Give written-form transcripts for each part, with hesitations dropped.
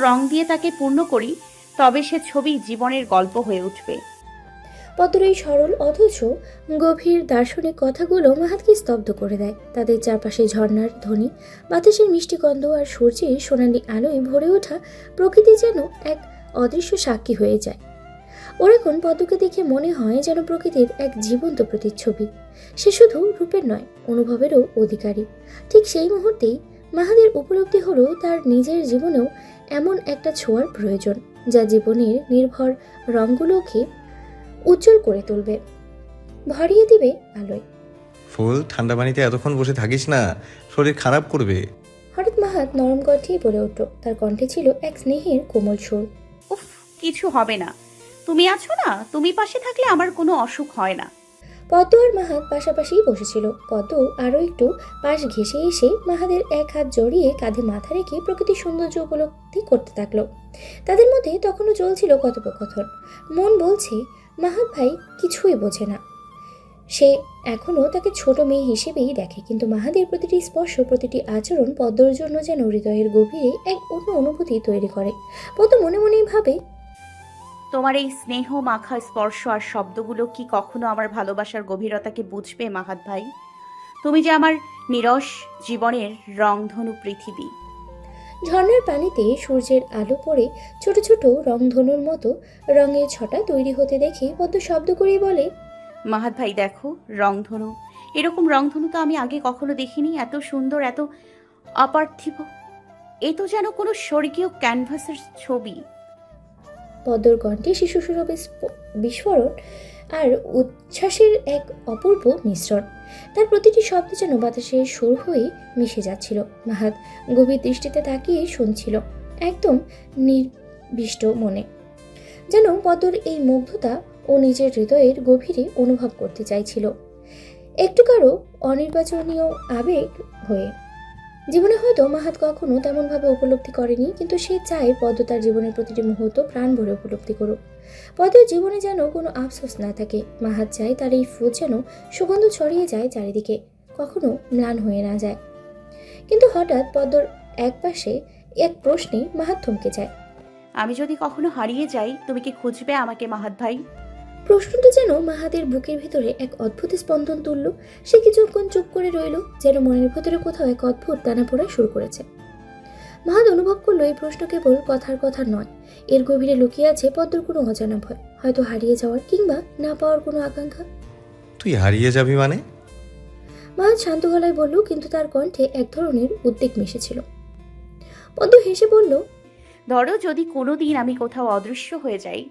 রং দিয়ে তাকে পূর্ণ করি, তবে সে ছবি জীবনের গল্প হয়ে উঠবে। পদ্মর এই সরল অথচ গভীর দার্শনিক কথাগুলো মাহাতকে স্তব্ধ করে দেয়। তাদের চারপাশে ঝর্ণার ধ্বনি, বাতাসের মিষ্টি গন্ধ আর সূর্যের সোনালি আলোয় ভরে ওঠা প্রকৃতি যেন এক অদৃশ্য সাক্ষী হয়ে যায়। ওর এখন পদ্মকে দেখে মনে হয় যেন প্রকৃতির এক জীবন্ত প্রতিচ্ছবি। সে শুধু রূপের নয়, অনুভবেরও অধিকারী। ঠিক সেই মুহূর্তেই মাহাদের উপলব্ধি হলো তার নিজের জীবনেও এমন একটা ছোঁয়ার প্রয়োজন, যা জীবনের নির্ভর রঙগুলোকে উজ্জ্বল করে তুলবে, ভরিয়ে দিবে আলোয়। ফুল, ঠান্ডা পানিতে এতক্ষণ বসে থাকিস না, শরীর খারাপ করবে। হঠাৎ মাহাত নরম কণ্ঠেই বলে উঠল। তার কণ্ঠে ছিল এক স্নেহের কোমল সুর। উফ, কিছু হবে না, তুমি আছো না, তুমি পাশে থাকলে আমার কোনো অসুখ হয় না। পদ্ম আর মাহাত পাশাপাশি বসেছিল। পদ্ম আরও একটু পাশ ঘেঁষে এসে মাহাদের এক হাত জড়িয়ে কাঁধে মাথা রেখে প্রকৃতির সৌন্দর্য উপলব্ধি করতে থাকলো। তাদের মধ্যে তখনও চলছিল কথোপকথন। মন বলছে মাহাত ভাই কিছুই বোঝে না, সে এখনও তাকে ছোট মেয়ে হিসেবেই দেখে। কিন্তু মাহাদের প্রতিটি স্পর্শ, প্রতিটি আচরণ পদ্মর জন্য যেন হৃদয়ের গভীরে এক অন্য অনুভূতি তৈরি করে। পদ্ম মনে মনেই ভাবে, তোমার এই স্নেহ মাখা স্পর্শ আর শব্দগুলো কি কখনো আমার ভালোবাসার গভীরতাকে বুঝবে মাহাত ভাই? তুমি যে আমার নিরস জীবনের রংধনু পৃথিবী। ঝর্ণার পানিতে সূর্যের আলো পড়ে ছোট ছোট রংধনুর মতো রঙের ছটা তৈরি হতে দেখে পদ্ম শব্দ করেই বলে, মাহাত ভাই দেখো, রংধনু, এরকম রংধনু তো আমি আগে কখনো দেখিনি। এত সুন্দর, এত অপার্থিব, এ তো যেন কোনো স্বর্গীয় ক্যানভাসের ছবি। পদ্মর কণ্ঠে শিশু সুরভি বিস্ফোরণ আর উচ্ছ্বাসের এক অপূর্ব মিশ্রণ। তার প্রতিটি শব্দ যেন বাতাসের সুর হয়ে মিশে যাচ্ছিল। মাহাত গভীর দৃষ্টিতে তাকিয়ে শুনছিল, একদম নির্বিষ্ট মনে, যেন পদ্মর এই মুগ্ধতা ও নিজের হৃদয়ের গভীরে অনুভব করতে চাইছিল, একটু কারো অনির্বাচনীয় আবেগ হয়ে। জীবনে হয়তো মাহাত কখনো তেমনভাবে উপলব্ধি করেনি, কিন্তু সে চায় পদ্ম তার জীবনের প্রতিটি মুহূর্ত প্রাণ ভরে উপলব্ধি করুক। পদ্মের জীবনে যেন কোনো আফসোস না থাকে। মাহাত চায় তার এই ফুল যেন সুগন্ধ ছড়িয়ে যায় চারিদিকে, কখনো ম্লান হয়ে না যায়। কিন্তু হঠাৎ পদ্মর এক পাশে এক প্রশ্নে মাহাত থমকে যায়। আমি যদি কখনো হারিয়ে যাই, তুমি কি খুঁজবে আমাকে মাহাত ভাই? প্রশ্নটা যেন মাহাতের বুকের ভিতরে এক অদ্ভুত স্পন্দন তুলল। সে কিছুক্ষণ চুপ করে রইল, যেন মনের ভিতরে কোথাও এক অদ্ভুত টানাপোড়া শুরু করেছে। মাহাত অনুভব করলো এই প্রশ্ন কেবল কথার কথা নয়, এর গভীরে লুকিয়ে আছে পদ্মর কোনো অজানা ভয়, হয়তো হারিয়ে যাওয়ার কিংবা না পাওয়ার কোনো আকাঙ্ক্ষা। তুই হারিয়ে যাবি মানে? মাহাত শান্ত গলায় বলল, কিন্তু তার কণ্ঠে এক ধরনের উদ্বেগ মিশেছিল। পদ্ম হেসে বলল, ধরো যদি কোনোদিন আমি কোথাও অদৃশ্য হয়ে যাই,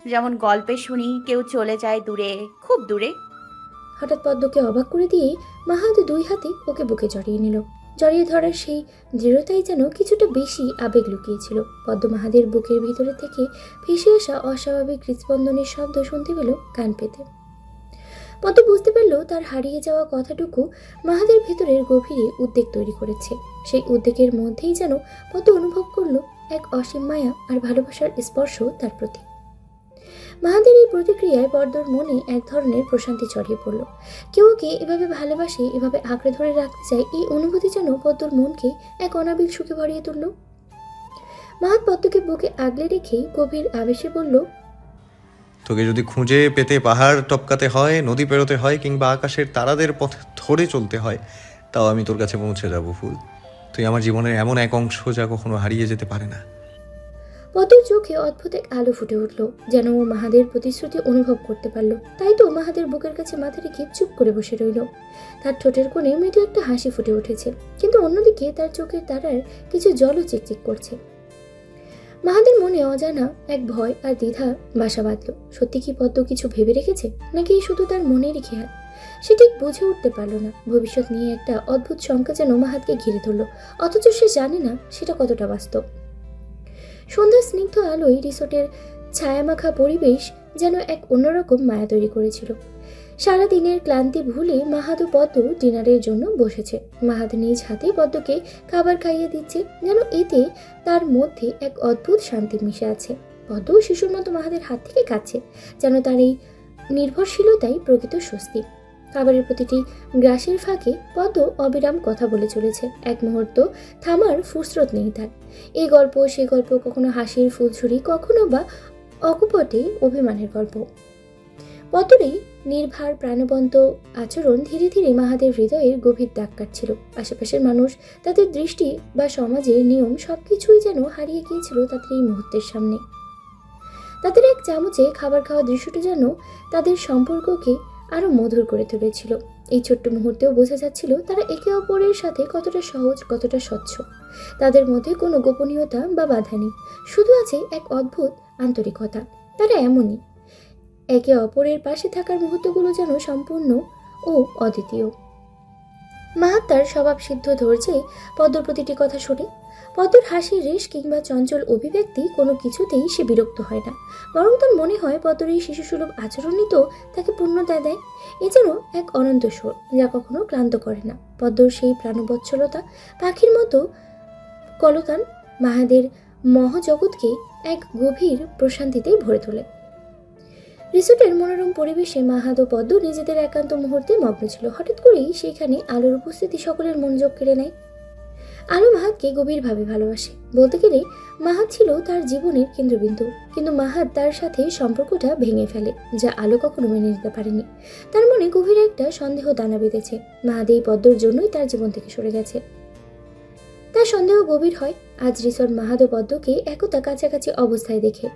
যেমন গল্পে শুনি কেউ চলে যায় দূরে, খুব দূরে। হঠাৎ পদ্মকে অবাক করে দিয়ে মাহাত দুই হাতে ওকে বুকে জড়িয়ে নিল। জড়িয়ে ধরার সেই দৃঢ়তাই যেন কিছুটা বেশি আবেগ লুকিয়েছিল। পদ্ম মাহাদের বুকের ভিতরে থেকে ভেসে আসা অস্বাভাবিক হৃদস্পন্দনের শব্দ শুনতে পেল কান পেতে। পদ্ম বুঝতে পারল তার হারিয়ে যাওয়া কথাটুকু মাহাদের ভেতরের গভীরে উদ্বেগ তৈরি করেছে। সেই উদ্বেগের মধ্যেই যেন পদ্ম অনুভব করলো এক অসীম মায়া আর ভালোবাসার স্পর্শ তার প্রতি। মাহাদের এই প্রতিক্রিয়ায় পদ্মর মনে এক ধরনের প্রশান্তি ছড়িয়ে পড়ল। কেউ ওকে এভাবে ভালোবাসে, এভাবে আঁকড়ে ধরে রাখতে চায়, এই অনুভূতি যেন পদ্মর মনকে এক অনাবিল সুখে ভরিয়ে তুলল। মাহাত পদ্মকে বুকে আগলে রেখেই গভীর আবেশে বলল, তোকে যদি খুঁজে পেতে পাহাড় টপকাতে হয়, নদী পেরোতে হয়, কিংবা আকাশের তারাদের পথ ধরে চলতে হয়, তাও আমি তোর কাছে পৌঁছে যাব ফুল। তুই আমার জীবনের এমন এক অংশ যা কখনো হারিয়ে যেতে পারে না। পদ্মর চোখে অদ্ভুত এক আলো ফুটে উঠল, যেন ও মাহাদের প্রতিশ্রুতি অনুভব করতে পারল। তাই তো মাহাদের বুকের কাছে মাথা রেখে চুপ করে বসে রইল। তার ঠোঁটের কোণে মৃদু একটা হাসি ফুটে উঠেছে, কিন্তু অন্যদিকে তার চোখের তারার কিছু জলও চিকচিক করছে। মাহাদের মনে অজানা এক ভয় আর দ্বিধা বাসা বাঁধল। সত্যি কি পদ্ম কিছু ভেবে রেখেছে, নাকি শুধু তার মনেরই খেয়াল? সে ঠিক বুঝে উঠতে পারল না। ভবিষ্যৎ নিয়ে একটা অদ্ভুত শঙ্কা যেন মাহাতকে ঘিরে ধরল, অথচ সে জানে না সেটা কতটা বাস্তব। সন্ধ্যার স্নিগ্ধ আলোয় রিসোর্টের ছায়ামাখা পরিবেশ যেন এক অন্যরকম মায়া তৈরি করেছিল। সারাদিনের ক্লান্তি ভুলে মাহাত ও পদ্ম ডিনারের জন্য বসেছে। মাহাত নিজ হাতে পদ্মকে খাবার খাইয়ে দিচ্ছে, যেন এতে তার মধ্যে এক অদ্ভুত শান্তি মিশে আছে। পদ্ম শিশুর মতো মাহাদের হাত থেকে কাছে, যেন তার এই নির্ভরশীলতাই প্রকৃত স্বস্তি। খাবারের প্রতিটি গ্রাসের ফাঁকে পদ্ম অবিরাম কথা বলে চলেছে। এক মুহূর্ত থামার ফুসরত নেই তার। এই গল্প সে গল্প, কখনো হাসির ফুলঝুরি, কখনো বা অকপটে অভিমানের গল্প। পদ্মর এই নির্ভার প্রাণবন্ত আচরণ ধীরে ধীরে মাহাদের হৃদয়ের গভীর দাগ কাটছিল। আশেপাশের মানুষ, তাদের দৃষ্টি বা সমাজের নিয়ম সবকিছুই যেন হারিয়ে গিয়েছিল তাদের এই মুহূর্তের সামনে। তাদের এক চামচে খাবার খাওয়া দৃশ্যটি যেন তাদের সম্পর্ককে আরো মধুর করে তুলেছিল। এই ছোট্ট মুহূর্তেও বোঝা যাচ্ছিল তারা একে অপরের সাথে কতটা সহজ, কতটা স্বচ্ছ। তাদের মধ্যে কোনো গোপনীয়তা বা বাধা নেই, শুধু আছে এক অদ্ভুত আন্তরিকতা। তারা এমনই, একে অপরের পাশে থাকার মুহূর্তগুলো যেন সম্পূর্ণ ও অদ্বিতীয়। মাহাত তার স্বভাব সিদ্ধ ধৈর্যে পদ্মর প্রতিটি কথা শোনে। পদ্মর হাসির রেশ কিংবা চঞ্চল অভিব্যক্তি কোনো কিছুতেই সে বিরক্ত হয় না, বরং তার মনে হয় পদ্মর এই শিশুসুলভ আচরণই তো তাকে পূর্ণতা দেয়। এ যেন এক অনন্ত সুর, যা কখনো ক্লান্ত করে না। পদ্মর সেই প্রাণবৎসলতা, পাখির মতো কলতান মাহাদের মহাজগৎকে এক গভীর প্রশান্তিতেই ভরে তোলে। রিসোর্টের মনোরম পরিবেশে মাহাদ ও পদ্ম নিজেদের একান্ত মুহূর্তে মগ্ন ছিল। হঠাৎ করেই সেইখানে আলোর উপস্থিতি সকলের মনোযোগ কেড়ে নেয়। আলো মাহাদকে গভীরভাবে ভালোবাসে। বলতে গেলে মাহাদ ছিল তার জীবনের কেন্দ্রবিন্দু, কিন্তু মাহাদ তার সাথে সম্পর্কটা ভেঙে ফেলে, যা আলো কখনো মেনে নিতে পারেনি। তার মনে গভীর একটা সন্দেহ দানা বেঁধেছে। মাহাদ এই পদ্মর জন্যই তার জীবন থেকে সরে গেছে। তার সন্দেহ গভীর হয় আজ রিসোর্ট মাহাদ ও পদ্মকে একতা কাছাকাছি অবস্থায় দেখে।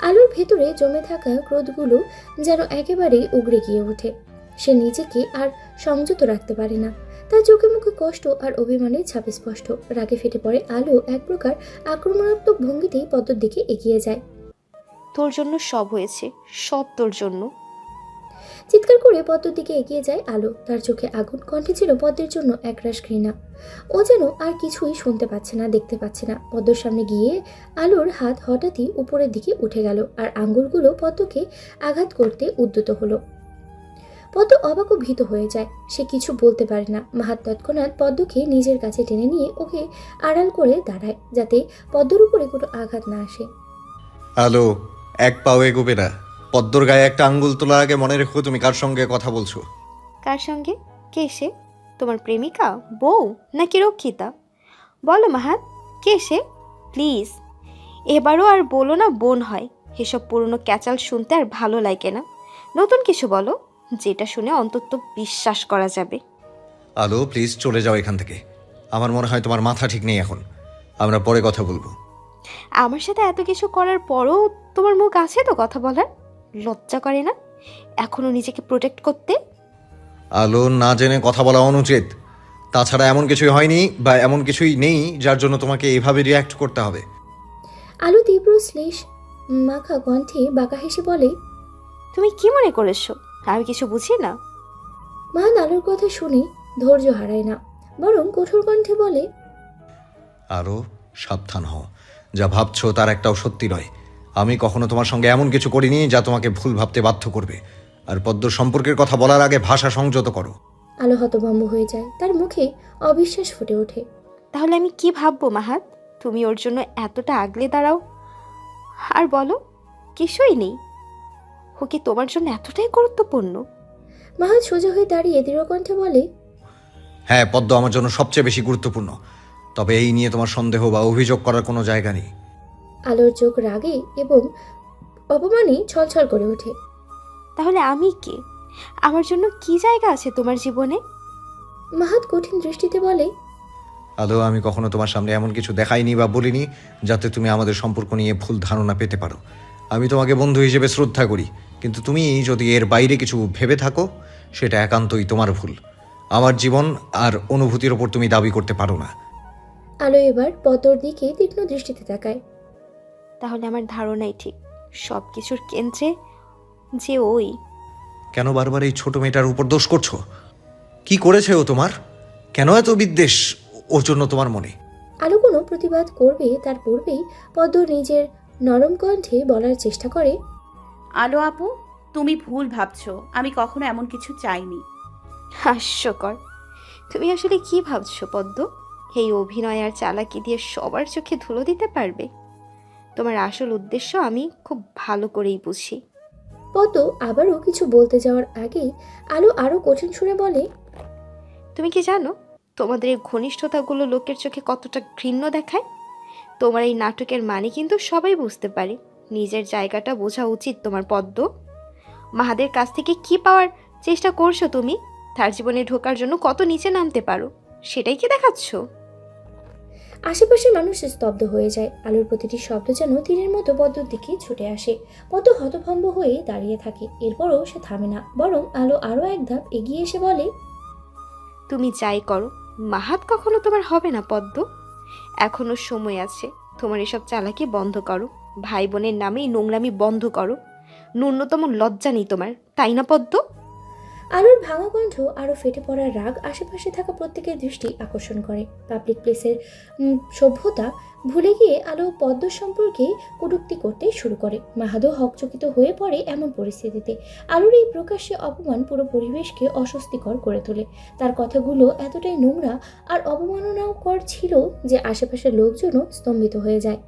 আলোর ভেতরে জমে থাকা ক্রোধগুলো যেন একেবারেই উগড়ে গিয়ে ওঠে। সে নিজেকে আর সংযত রাখতে পারে না। তার চোখে মুখে কষ্ট আর অভিমানের ছাপ স্পষ্ট। রাগে ফেটে পড়ে আলো এক প্রকার আক্রমণাত্মক ভঙ্গিতেই পদ্মর দিকে এগিয়ে যায়। তোর জন্য সব হয়েছে, সব তোর জন্য। চিৎকার করে পদ্মর দিকে এগিয়ে যায় আলো। তার চোখে আগুন, কণ্ঠে ছিল পদ্মের জন্য একরাশ ঘৃণা। ও যেন আর কিছুই শুনতে পাচ্ছে না, দেখতে পাচ্ছে না। পদ্মর সামনে গিয়ে আলোর হাত হঠাৎই উপরের দিকে উঠে গেল, আর আঙ্গুলগুলো পদ্মকে আঘাত করতে উদ্যত হলো। পদ্ম অবাক ও ভীত হয়ে যায়। সে কিছু বলতে পারে না। মাহাত তৎক্ষণাৎ পদ্মকে নিজের কাছে টেনে নিয়ে ওকে আড়াল করে দাঁড়ায়, যাতে পদ্মর উপরে কোনো আঘাত না আসে। আলো, এক পাও এগোবে না। পদ্মর গায়ে একটা আঙ্গুল তোলার আগে মনে রেখো তুমি কার সঙ্গে কথা বলছো। কার সঙ্গে? কে সে? তোমার প্রেমিকা, বউ নাকি রক্ষিতা? বলো মাহাত, কে সে? প্লিজ এবারও আর বলো না বোন হয়। এসব পুরনো ক্যাচাল শুনতে আর ভালো লাগে না। নতুন কিছু বলো, যেটা শুনে অন্তত বিশ্বাস করা যাবে। আলো, প্লিজ চলে যাও এখান থেকে। আমার মনে হয় তোমার মাথা ঠিক নেই এখন। আমরা পরে কথা বলবো। আমার সাথে এত কিছু করার পরও তোমার মুখ আছে তো কথা বলার? লজ্জা করে না এখনো নিজেকে প্রোটেক্ট করতে? আলো, না জেনে কথা বলা অনুচিত। তাছাড়া এমন কিছুই হয়নি বা এমন কিছুই নেই যার জন্য তোমাকে এইভাবে রিয়্যাক্ট করতে হবে। আলো তীব্র শ্লেষ মাখা কণ্ঠে বাঁকা হেসে বলে, তুমি কি মনে করেছো আমি কিছু বুঝি না? মাহাত আলোর কথা শুনে ধৈর্য হারায় না, বরং কঠোর কণ্ঠে বলে, আরও সাবধান হও। যা ভাবছো তার একটাও সত্যি নয়। আমি কখনো তোমার সঙ্গে এমন কিছু করিনি যা তোমাকে ভুল ভাবতে বাধ্য করবে। আর পদ্ম সম্পর্কের কথা বলার আগে ভাষা সংযত করো। আলো হতভম্ব হয়ে যায়। তার মুখে অবিশ্বাস ফুটে ওঠে। তাহলে আমি কি ভাববো মাহাত? তুমি ওর জন্য এতটা আগলে দাঁড়াও আর বলো কিছুই নেই। ও কি তোমার জন্য এতটাই গুরুত্বপূর্ণ? মাহাত সোজা হয়ে দাঁড়িয়ে দৃঢ় কণ্ঠে বলে, হ্যাঁ, পদ্ম আমার জন্য সবচেয়ে বেশি গুরুত্বপূর্ণ। তবে এই নিয়ে তোমার সন্দেহ বা অভিযোগ করার কোনো জায়গা নেই। আলোর চোখ রাগে এবং অপমানে ছলছল করে ওঠে। তাহলে আমি কে? আমার জন্য কি জায়গা আছে তোমার জীবনে? মাহাত কঠিন দৃষ্টিতে বলে, আলো, আমি কখনো তোমার সামনে এমন কিছু দেখাইনি বা বলিনি যাতে তুমি আমাদের সম্পর্ক নিয়ে ভুল ধারণা পেতে পারো। আমি তোমাকে বন্ধু হিসেবে শ্রদ্ধা করি, কিন্তু তুমি যদি এর বাইরে কিছু ভেবে থাকো সেটা একান্তই তোমার ভুল। আমার জীবন আর অনুভূতির ওপর তুমি দাবি করতে পারো না। আলো এবার পদ্মর দিকে তীক্ষ্ণ দৃষ্টিতে তাকায়। তাহলে আমার ধারণাই ঠিক, সব কিছুর কেন্দ্রে যে ওই। কেন বারবার এই ছোট মেয়েটার উপর দোষ করছো? কি করেছে ও তোমার? কেন এত বিদ্বেষ ওর জন্য তোমার মনে? আলো কোনো প্রতিবাদ করবে তার পূর্বেই পদ্ম নিজের নরম কণ্ঠে বলার চেষ্টা করে, আলো আপু, তুমি ভুল ভাবছো। আমি কখনো এমন কিছু চাইনি। হাস্যকর। তুমি আসলে কি ভাবছো পদ্ম? এই অভিনয় আর চালাকি দিয়ে সবার চোখে ধুলো দিতে পারবে? তোমার আসল উদ্দেশ্য আমি খুব ভালো করেই বুঝি। পদ্ম আবারও কিছু বলতে যাওয়ার আগেই আলো আরো কঠিন সুরে বলে, তুমি কি জানো তোমাদের এই ঘনিষ্ঠতাগুলো লোকের চোখে কতটা ঘৃণ্য দেখায়? তোমার এই নাটকের মানে কিন্তু সবাই বুঝতে পারে। নিজের জায়গাটা বোঝা উচিত তোমার পদ্ম। মাহাদের কাছ থেকে কি পাওয়ার চেষ্টা করছো তুমি? তার জীবনে ঢোকার জন্য কত নিচে নামতে পারো সেটাই কি দেখাচ্ছ? আশেপাশের মানুষ স্তব্ধ হয়ে যায়। আলোর প্রতিটি শব্দ যেন তীরের মতো পদ্মর দিকে ছুটে আসে। পদ্ম হতভম্ব হয়ে দাঁড়িয়ে থাকে। এরপরও সে থামে না, বরং আলো আরো এক ধাপ এগিয়ে এসে বলে, তুমি যাই করো, মাহাত কখনো তোমার হবে না পদ্ম। এখনো সময় আছে। তোমার এসব চালাকি বন্ধ করো। ভাই বোনের নামে এই নোংরামি বন্ধ করো। ন্যূনতম লজ্জা নেই তোমার, তাই না পদ্ম? আলোর ভাঙা কণ্ঠ আরো ফেটে পড়ার রাগ আশেপাশে থাকা প্রত্যেকের দৃষ্টি আকর্ষণ করে। পাবলিক প্লেসের সভ্যতা ভুলে গিয়ে আলো পদ্ম সম্পর্কে কটূক্তি করতে শুরু করে। মাহাদও হকচকিত হয়ে পড়ে এমন পরিস্থিতিতে। আলোর এই প্রকাশ্যে অপমান পুরো পরিবেশকে অস্বস্তিকর করে তোলে। তার কথাগুলো এতটাই নোংরা আর অবমাননাকর ছিল যে আশেপাশের লোকজনও স্তম্ভিত হয়ে যায়।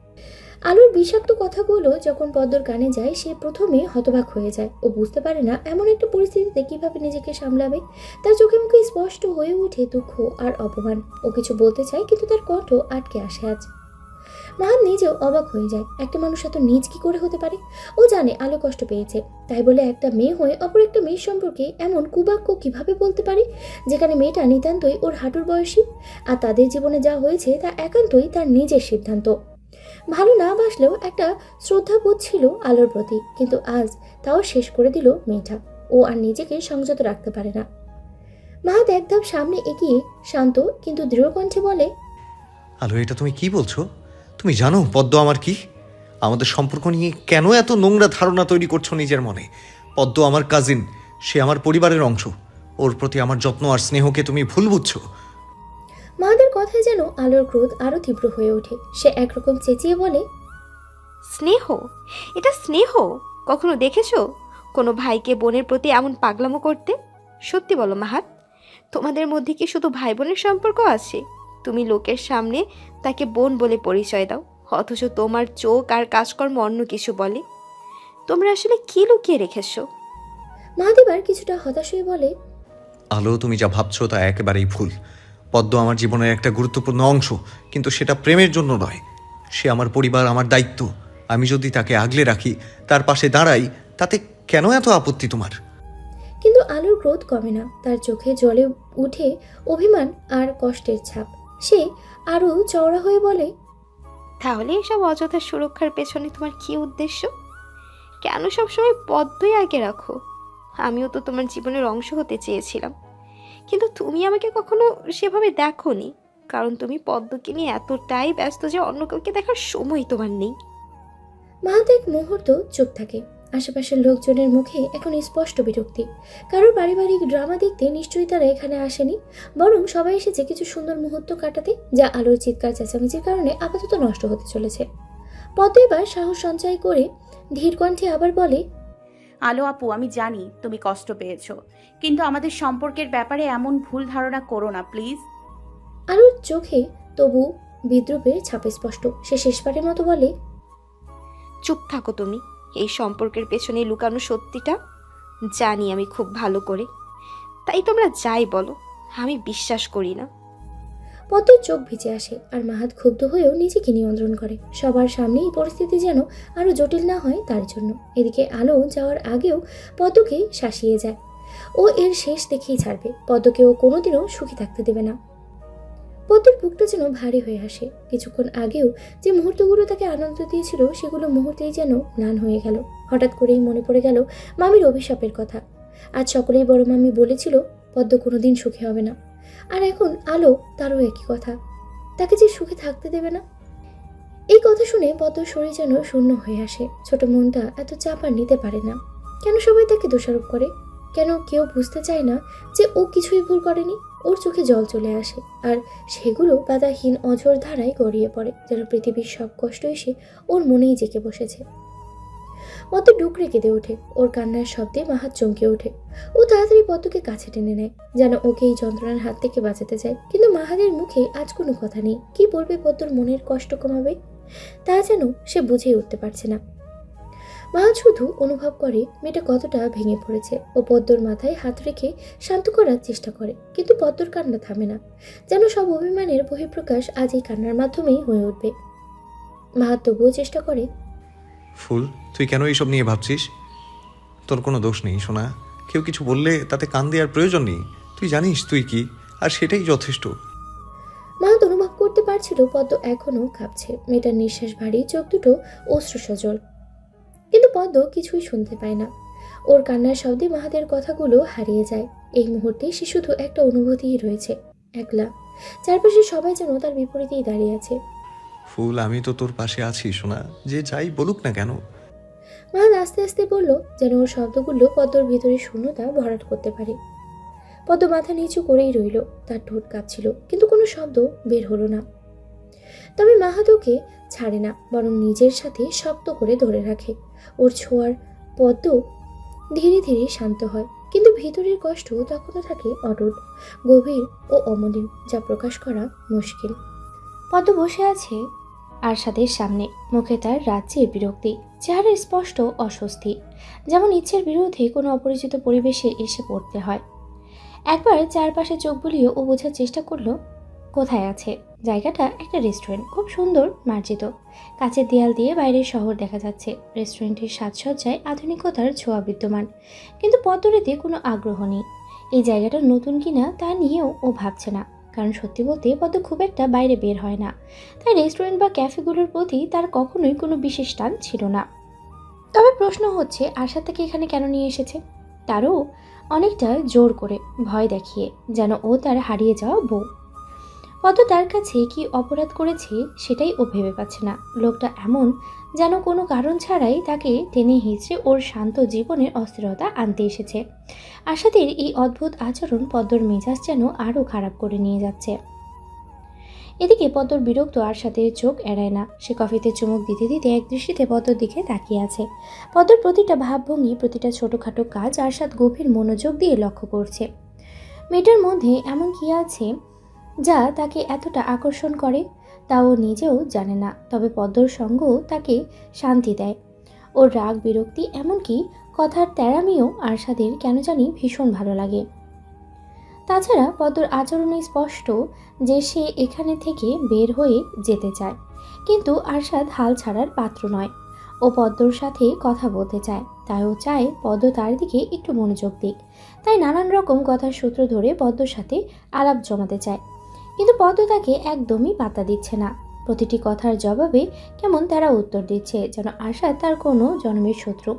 আলোর বিষাক্ত কথাগুলো যখন পদ্মর কানে যায়, সে প্রথমে হতবাক হয়ে যায়। ও বুঝতে পারে না এমন একটা পরিস্থিতিতে কিভাবে নিজেকে সামলাবে। তার চোখে মুখে স্পষ্ট হয়ে ওঠে দুঃখ আর অপমান। ও কিছু বলতে চায়, কিন্তু তার কণ্ঠ আটকে আসে আজ। মাহাত নিজেও অবাক হয়ে যায়। একটা মানুষ এত নীচ কি করে হতে পারে? ও জানে আলো কষ্ট পেয়েছে, তাই বলে একটা মেয়ে হয়ে অপর একটা মেয়ের সম্পর্কে এমন কুবাক্য কিভাবে বলতে পারে, যেখানে মেয়েটা নিতান্তই ওর হাঁটুর বয়সী। আর তাদের জীবনে যা হয়েছে তা একান্তই তার নিজের সিদ্ধান্ত। ভালো না বাসলেও একটা শ্রদ্ধাবোধ ছিল আলোর প্রতি, কিন্তু আজ তাও শেষ করে দিল মেয়েটা। ও আর নিজেকে সংযত রাখতে পারে না। মাহাত এক ধাপ সামনে এগিয়ে শান্ত কিন্তু দৃঢ় কণ্ঠে বলে, আলো, এটা তুমি কি বলছো? তুমি জানো পদ্ম আমার কি? আমাদের সম্পর্ক নিয়ে কেন এত নোংরা ধারণা তৈরি করছো নিজের মনে? পদ্ম আমার কাজিন, সে আমার পরিবারের অংশ। ওর প্রতি আমার যত্ন আর স্নেহকে তুমি ভুল বুঝছো। মাহাদের কথায় যেন আলোর ক্রোধ আরো তীব্র হয়ে ওঠে। সে একরকম চেঁচিয়ে বলে, স্নেহ? এটা স্নেহ? কখনো দেখেছো কোনো ভাইকে বোনের প্রতি এমন পাগলামো করতে? সত্যি বলো মাহাত, তোমাদের মধ্যে কি শুধু ভাই বোনের সম্পর্ক আছে? তুমি লোকের সামনে তাকে বোন বলে পরিচয় দাও, অথচ তোমার চোখ আর কাজকর্ম অন্য কিছু বলে। তোমরা আসলে কি লুকিয়ে রেখেছো? মাহাত এবার কিছুটা হতাশ হয়ে বলে, আলো, তুমি যা ভাবছো তা একেবারেই ভুল। পদ্ম আমার জীবনের একটা গুরুত্বপূর্ণ অংশ, কিন্তু সেটা প্রেমের জন্য নয়। সে আমার পরিবার, আমার দায়িত্ব। আমি যদি তাকে আগলে রাখি, তার পাশে দাঁড়াই, তাতে কেন এত আপত্তি তোমার? কিন্তু আলোর ক্রোধ কমে না। তার চোখে জলে উঠে অভিমান আর কষ্টের ছাপ। সে আরো চওড়া হয়ে বলে, তাহলে এসব অযথা সুরক্ষার পেছনে তোমার কি উদ্দেশ্য? কেন সবসময় পদ্মই আগে রাখো? আমিও তো তোমার জীবনের অংশ হতে চেয়েছিলাম, কিন্তু তুমি আমাকে কখনো সেভাবে দেখোনি, কারণ তুমি পদ্মকে নিয়ে এতটাই ব্যস্ত যে অন্য কাউকে দেখার সময় তোমার নেই। মাহাত এক মুহূর্ত চুপ থাকে। আশেপাশের লোকজনের মুখে এখন স্পষ্ট বিরক্তি। কারোর পারিবারিক ড্রামা দেখতে নিশ্চয়ই তারা এখানে আসেনি, বরং সবাই এসেছে কিছু সুন্দর মুহূর্ত কাটাতে, যা আলোর চিৎকার চেঁচামেচির কারণে আপাতত নষ্ট হতে চলেছে। পদ্ম এবার সাহস সঞ্চয় করে ধীর কণ্ঠে আবার বলে, আলো আপু, আমি জানি তুমি কষ্ট পেয়েছো, কিন্তু আমাদের সম্পর্কের ব্যাপারে এমন ভুল ধারণা করো না প্লিজ। আলোর চোখে তবু বিদ্রুপের ছাপ স্পষ্ট। সে শেষবারের মতো বলে, চুপ থাকো তুমি। এই সম্পর্কের পেছনে লুকানো সত্যিটা জানি আমি খুব ভালো করে, তাই তোমরা যাই বলো আমি বিশ্বাস করি না। পদ্মর চোখ ভিজে আসে আর মাহাত ক্ষুব্ধ হয়েও নিজেকে নিয়ন্ত্রণ করে। সবার সামনে এই পরিস্থিতি যেন আরো জটিল না হয় তার জন্য। এদিকে আলো যাওয়ার আগেও পদ্মকে শাসিয়ে যায়। ও এর শেষ দেখেই ছাড়বে। পদ্মকে ও কোনোদিনও সুখী থাকতে দেবে না। পদ্মের বুকটা যেন ভারী হয়ে আসে। কিছুক্ষণ আগেও যে মুহূর্তগুলো তাকে আনন্দ দিয়েছিল, সেগুলো মুহূর্তেই যেন ম্লান হয়ে গেল। হঠাৎ করেই মনে পড়ে গেল মামির অভিশাপের কথা। আজ সকলেই বড় মামি বলেছিল পদ্ম কোনোদিন সুখী হবে না, আর এখন আলো তারও একই কথা, তাকে যে সুখে থাকতে দেবে না। এই কথা শুনে পদ্মর শরীর যেন শূন্য হয়ে আসে। ছোট মনটা এত চাপ আর নিতে পারে না। কেন সবাই তাকে দোষারোপ করে? কেন কেউ বুঝতে চায় না যে ও কিছুই ভুল করেনি? ওর চোখে জল চলে আসে, আর সেগুলো বাধাহীন অঝোর ধারায় গড়িয়ে পড়ে, যেন পৃথিবীর সব কষ্ট এসে ওর মনেই জেঁকে বসেছে। পদ্ম ডুকরে কেঁদে ওঠে। ওর কান্নার শব্দে মাহাত চমকে ওঠে। ও তাড়াতাড়ি পদ্মকে কাছে টেনে নেয়, যেন ওকে এই যন্ত্রণার হাত থেকে বাঁচাতে চায়। কিন্তু মাহাদের মুখে আজ কোনো কথা নেই। কি বলবে পদ্মর মনের কষ্ট কমাবে, তা যেন সে বুঝেই উঠতে পারছে না। মাহাত শুধু অনুভব করে মেয়েটা কতটা ভেঙে পড়েছে ও পদ্মর মাথায় হাত রেখে শান্ত করার চেষ্টা করে, কিন্তু পদ্মর কান্না থামে না। যেন সব অভিমানের বহিঃপ্রকাশ আজ এই কান্নার মাধ্যমেই হয়ে উঠবে। মাহাত তবুও চেষ্টা করে। ফুল, তুই কেন এইসব নিয়ে ভাবছিস? তোর কোনো দোষ নেই সোনা। কেউ কিছু বললে তাতে কান দেওয়ার প্রয়োজন নেই। তুই জানিস তুই কি, আর সেটাই যথেষ্ট। মাহাত অনুভব করতে পারছিল পদ্ম এখনো কাঁপছে। মেয়েটার নিঃশ্বাস ভারী, চোখ দুটো অশ্রু সজল, কিন্তু পদ্ম কিছুই শুনতে পায় না। ওর কান্নার শব্দে মাহাতের কথাগুলো হারিয়ে যায়। এই মুহূর্তে সে শুধু একটা অনুভূতিই রয়েছে, একলা। চারপাশে সবাই যেন তার বিপরীতেই দাঁড়িয়ে আছে। ফুল, আমি তো তোর পাশে আছি সোনা, যে যাই বলুক না কেন। মাহাত আস্তে আস্তে বলল, যেন ওর শব্দগুলো পদ্মর ভেতরে শূন্যতা ভরাট করতে পারে। পদ্ম মাথা নিচু করেই রইল, তার ঠোঁট কাঁপছিল, কিন্তু কোনো শব্দ বের হলো না। তবে মাহাত ওকে ছাড়ে না, বরং নিজের সাথে শক্ত করে ধরে রাখে। ওর ছোঁয়ার পদ্ম ধীরে ধীরে শান্ত হয়, কিন্তু ভিতরের কষ্ট তখনও থাকে অটুট, গভীর ও অমলিন, যা প্রকাশ করা মুশকিল। পদ্ম বসে আছে আরশাদের সামনে, মুখে তার রাজ্যের বিরক্তি, চেহারার স্পষ্ট অস্বস্তি, যেমন ইচ্ছের বিরুদ্ধে কোনো অপরিচিত পরিবেশে এসে পড়তে হয়। একবার চারপাশে চোখ বুলিয়ে ও বোঝার চেষ্টা করলো কোথায় আছে। জায়গাটা একটা রেস্টুরেন্ট, খুব সুন্দর মার্জিত, কাচের দেয়াল দিয়ে বাইরের শহর দেখা যাচ্ছে। রেস্টুরেন্টের সাজসজ্জায় আধুনিকতার ছোঁয়া বিদ্যমান, কিন্তু পদ্মরেতে কোনো আগ্রহ নেই। এই জায়গাটা নতুন কিনা তা নিয়েও ও ভাবছে না, কারণ সত্যি বলতে পদ্ম খুব একটা বাইরে বের হয় না, তাই রেস্টুরেন্ট বা ক্যাফেগুলোর প্রতি তার কখনোই কোনো বিশেষ টান ছিল না। তবে প্রশ্ন হচ্ছে আশা তাকে এখানে কেন নিয়ে এসেছে, তারও অনেকটা জোর করে, ভয় দেখিয়ে, যেন ও তার হারিয়ে যাওয়া বউ। পদ্ম তার কাছে কি অপরাধ করেছে সেটাই ও ভেবে পাচ্ছে না। লোকটা এমন যেন কোনো কারণ ছাড়াই তাকে টেনে হিঁচড়ে ওর শান্ত জীবনের অস্থিরতা আনতে এসেছে। আশাদের এই অদ্ভুত আচরণ পদ্মর মেজাজ যেন আরও খারাপ করে নিয়ে যাচ্ছে। এদিকে পদ্মর বিরক্ত আরশাদের চোখ এড়ায় না। সে কফিতে চুমুক দিতে দিতে এক দৃষ্টিতে পদ্মর দিকে তাকিয়ে আছে। পদ্মর প্রতিটা ভাবভঙ্গি, প্রতিটা ছোটোখাটো কাজ আরশাদ গভীর মনোযোগ দিয়ে লক্ষ্য করছে। মেয়েটার মধ্যে এমন কি আছে যা তাকে এতটা আকর্ষণ করে, তা ও নিজেও জানে না। তবে পদ্মর সঙ্গ তাকে শান্তি দেয়। ওর রাগ, বিরক্তি, এমনকি কথার তেড়ামিও আরশাদের কেন জানি ভীষণ ভালো লাগে। তাছাড়া পদ্মর আচরণে স্পষ্ট যে সে এখানে থেকে বের হয়ে যেতে চায়, কিন্তু আরশাদ হাল ছাড়ার পাত্র নয়। ও পদ্মর সাথে কথা বলতে চায়, তাই ও চায় পদ্ম তার দিকে একটু মনোযোগ দিক। তাই নানান রকম কথার সূত্র ধরে পদ্মর সাথে আলাপ জমাতে চায়, কিন্তু পদ্ম তাকে একদমই পাত্তা দিচ্ছে না। প্রতিটি কথার জবাবে কেমন তারা উত্তর দিচ্ছে, যেন আশাদ তার কোনো জন্মের শত্রু।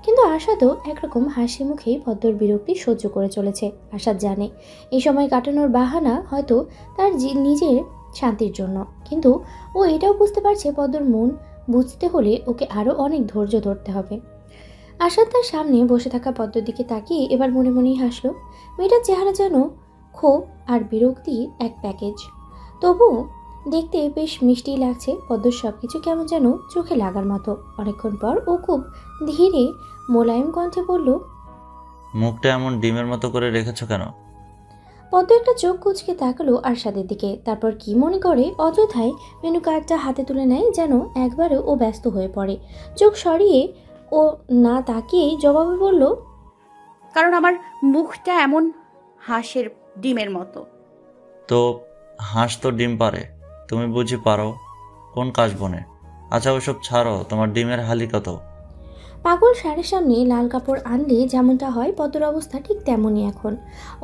কিন্তু আশাদও একরকম হাসি মুখেই পদ্মর বিরক্তি সহ্য করে চলেছে। আশাদ জানে এই সময় কাটানোর বাহানা হয়তো তার নিজের শান্তির জন্য, কিন্তু ও এটাও বুঝতে পারছে পদ্মর মন বুঝতে হলে ওকে আরও অনেক ধৈর্য ধরতে হবে। আশাদ তার সামনে বসে থাকা পদ্মর দিকে তাকিয়ে এবার মনে মনেই হাসলো। মেয়েটার চেহারা যেন ক্ষোভ আর বিরক্তির এক প্যাকেজ, তবুও দেখতে বেশ মিষ্টি লাগছে। পদ্মর সব কিছু কেমন যেন চোখে লাগার মতো। অনেকক্ষণ পর ও খুব ধীরে মোলায়েম কণ্ঠে বলল, মুখটা এমন ডিমের মতো করে রেখেছো কেন? পদ্ম একটা চোখ কুঁচকে তাকালো আরশাদের দিকে, তারপর কি মনে করে অযথায় মেনু কার্ডটা হাতে তুলে নেয়, যেন একবারে ও ব্যস্ত হয়ে পড়ে। চোখ সরিয়ে ও না তাকিয়েই জবাবে বলল, কারণ আমার মুখটা এমন হাঁসের ডিমের মতো। তো হাঁস তো ডিম পারে, তুমি বুঝি পারো? কোন কাজ বনে? আচ্ছা ওসব ছাড়ো, তোমার ডিমের হালি কত? পাগল শাড়ির সামনে লাল কাপড় আনলে যেমনটা হয়, পদ্মর অবস্থা ঠিক তেমনই এখন।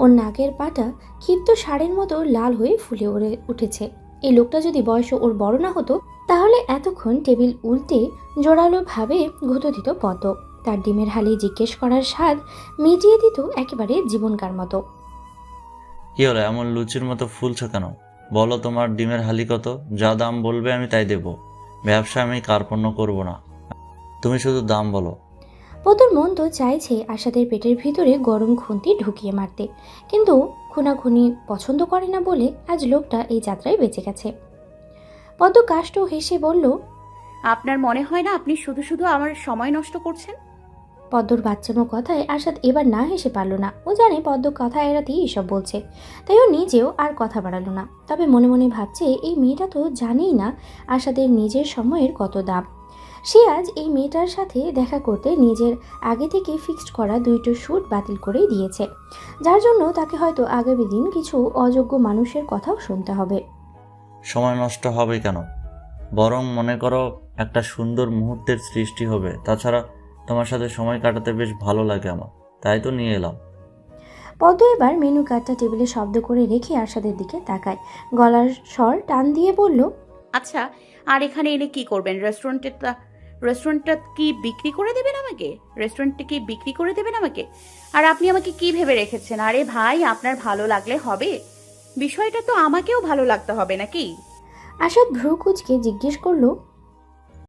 ওর নাকের পাটা ক্ষিপ্ত শাড়ির মতো লাল হয়ে ফুলে উঠেছে। এই লোকটা যদি বয়স ওর বড় না হতো, তাহলে এতক্ষণ টেবিল উল্টে জোরালোভাবে গুঁতো দিত পদ্ম। তার ডিমের হালি জিজ্ঞেস করার স্বাদ মিটিয়ে দিত একেবারে জীবনকার মতো। কি হলো, এমন লুচির মতো ফুলছো কেন? বলো তোমার ডিমের হালি কত? যা দাম বলবে আমি তাই দেব। ব্যবসা আমি কার্পণ্য করব না, তুমি শুধু দাম বলো। পদ্মর মন তো চাইছে আশাদের পেটের ভিতরে গরম খুন্তি ঢুকিয়ে মারতে, কিন্তু খুনাখুনি পছন্দ করে না বলে আজ লোকটা এই যাত্রায় বেঁচে গেছে। পদ্ম কাষ্ট হেসে বলল, আপনার মনে হয় না আপনি শুধু শুধু আমার সময় নষ্ট করছেন? পদ্মর বাচ্চানো কথায় আশাদ এবার না হেসে পারল না। ও জানে পদ্ম কথা এড়াতেই এসব বলছে, তাই ও নিজেও আর কথা বাড়ালো না। তবে মনে মনে ভাবছে এই মেয়েটা তো জানেই না আশাদের নিজের সময়ের কত দাম। সে আজ এই মেয়েটার সাথে দেখা করতে নিজের আগে থেকে ফিক্সড করা 2টো শ্যুট বাতিল করে দিয়েছে, যার জন্য তাকে হয়তো আগামী দিন কিছু অযোগ্য মানুষের কথাও শুনতে হবে। সময় নষ্ট হবে কেন, বরং মনে করো একটা সুন্দর মুহূর্তের সৃষ্টি হবে। তাছাড়া তোমার সাথে সময় কাটাতে বেশ ভালো লাগে আমার, তাই তো নিয়ে এলাম। পদ্ম এবার মেনু কার্ডটা টেবিলে শব্দ করে রেখে আরশাদের দিকে তাকায়, গলার স্বর টান দিয়ে বলল, আচ্ছা, আর এখানে এনে কি করবেন? রেস্টুরেন্টটা কি বিক্রি করে দেবেন আমাকে? রেস্টুরেন্টটা কি বিক্রি করে দেবেন আমাকে? আর আপনি আমাকে কি ভেবে রেখেছেন? আরে ভাই, আপনার ভালো লাগলে হবে, বিষয়টা তো আমাকেও ভালো লাগতে হবে নাকি? আশাদ ভ্রু কুঁচকে জিজ্ঞেস করলো,